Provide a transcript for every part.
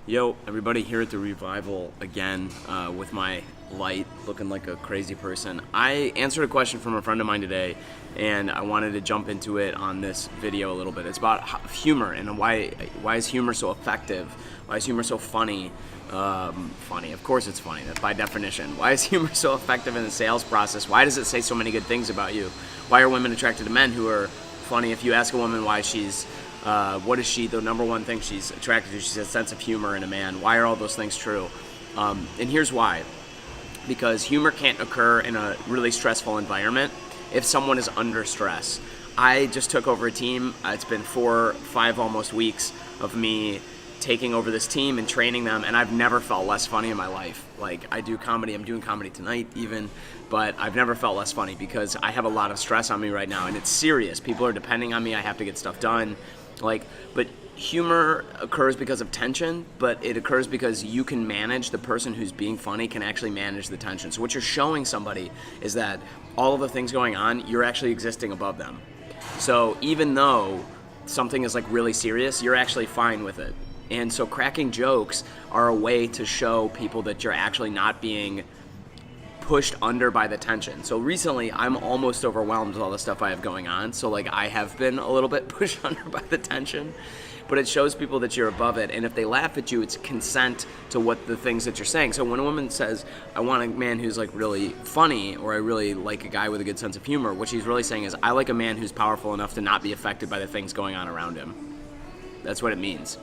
Yo, everybody here at the Revival again with my light looking like a crazy person. I answered a question from a friend of mine today, and I wanted to jump into it on this video a little bit. It's about humor and why is humor so effective? Why is humor so funny? Funny, of course it's funny, that's by definition. Why is humor so effective in the sales process? Why does it say so many good things about you? Why are women attracted to men who are funny? If you ask a woman why she's what is she, the number one thing she's attracted to? She says sense of humor in a man. Why are all those things true? And here's why. Because humor can't occur in a really stressful environment if someone is under stress. I just took over a team. It's been 4, 5 almost weeks of me taking over this team and training them, and I've never felt less funny in my life. Like, I do comedy, I'm doing comedy tonight even, but I've never felt less funny because I have a lot of stress on me right now, and it's serious. People are depending on me, I have to get stuff done. But humor occurs because of tension, but it occurs because you can manage, the person who's being funny can actually manage the tension. So what you're showing somebody is that all of the things going on, you're actually existing above them. So even though something is like really serious, you're actually fine with it. And so cracking jokes are a way to show people that you're actually not being pushed under by the tension. So recently I'm almost overwhelmed with all the stuff I have going on. So like I have been a little bit pushed under by the tension, but it shows people that you're above it. And if they laugh at you, it's consent to what the things that you're saying. So when a woman says, I want a man who's like really funny, or I really like a guy with a good sense of humor, what she's really saying is, I like a man who's powerful enough to not be affected by the things going on around him. That's what it means.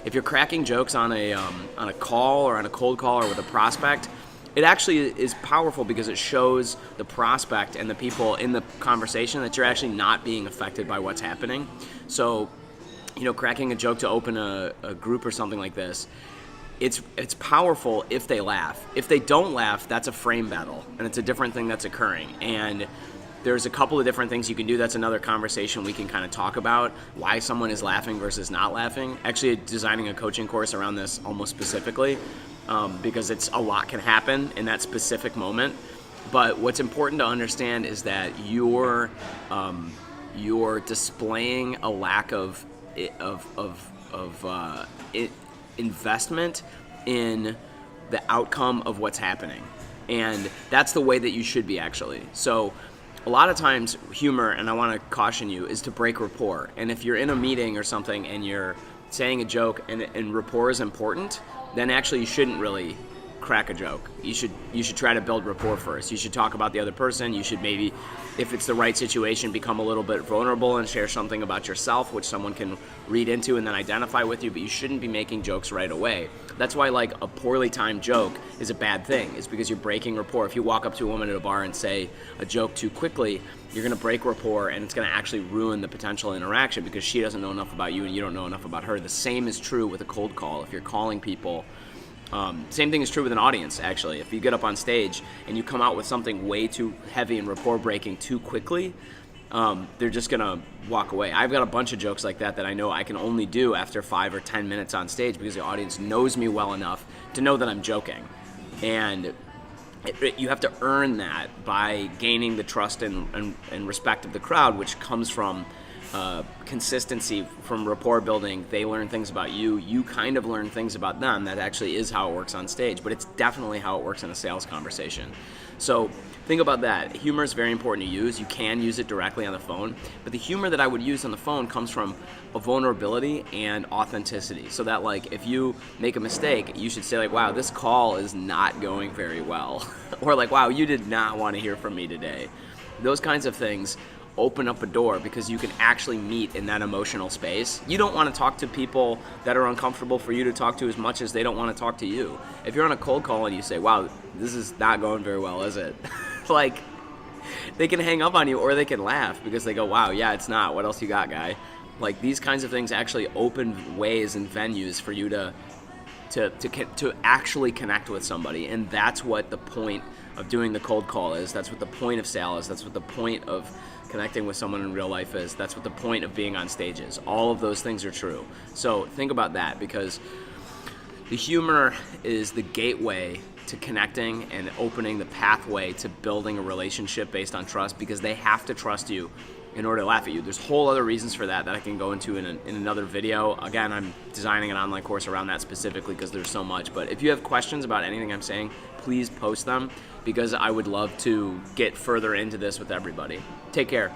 If you're cracking jokes on a call or on a cold call or with a prospect, it actually is powerful because it shows the prospect and the people in the conversation that you're actually not being affected by what's happening. So, cracking a joke to open a group or something like this, it's powerful if they laugh. If they don't laugh, that's a frame battle, and it's a different thing that's occurring. And there's a couple of different things you can do. That's another conversation we can kind of talk about, why someone is laughing versus not laughing. Actually, designing a coaching course around this almost specifically, because a lot can happen in that specific moment. But what's important to understand is that you're displaying a lack of investment in the outcome of what's happening, and that's the way that you should be actually. So a lot of times humor, and I want to caution you, is to break rapport. And if you're in a meeting or something and you're saying a joke and rapport is important, then actually you shouldn't really crack a joke. You should try to build rapport first. You should talk about the other person. You should maybe, if it's the right situation, become a little bit vulnerable and share something about yourself which someone can read into and then identify with you, but you shouldn't be making jokes right away. That's why like a poorly timed joke is a bad thing. It's because you're breaking rapport. If you walk up to a woman at a bar and say a joke too quickly, you're going to break rapport, and it's going to actually ruin the potential interaction because she doesn't know enough about you and you don't know enough about her. The same is true with a cold call. If you're calling people, same thing is true with an audience, actually. If you get up on stage and you come out with something way too heavy and rapport breaking too quickly, they're just going to walk away. I've got a bunch of jokes like that I know I can only do after 5 or 10 minutes on stage because the audience knows me well enough to know that I'm joking. And you have to earn that by gaining the trust and respect of the crowd, which comes from consistency, from rapport building. They learn things about you. You kind of learn things about them. That actually is how it works on stage, but it's definitely how it works in a sales conversation. So think about that. Humor is very important to use. You can use it directly on the phone, but the humor that I would use on the phone comes from a vulnerability and authenticity. So that like if you make a mistake, you should say like, wow, this call is not going very well. Or like, wow, you did not want to hear from me today. Those kinds of things open up a door because you can actually meet in that emotional space. You don't want to talk to people that are uncomfortable for you to talk to as much as they don't want to talk to you. If you're on a cold call and you say, wow, this is not going very well, is it? Like, they can hang up on you or they can laugh because they go, wow, yeah, it's not. What else you got, guy? Like, these kinds of things actually open ways and venues for you to actually connect with somebody. And that's what the point of doing the cold call is. That's what the point of sale is. That's what the point of connecting with someone in real life is. That's what the point of being on stage is. All of those things are true. So think about that, because the humor is the gateway to connecting and opening the pathway to building a relationship based on trust, because they have to trust you in order to laugh at you. There's whole other reasons for that I can go into in another video. Again, I'm designing an online course around that specifically because there's so much. But if you have questions about anything I'm saying, please post them because I would love to get further into this with everybody. Take care.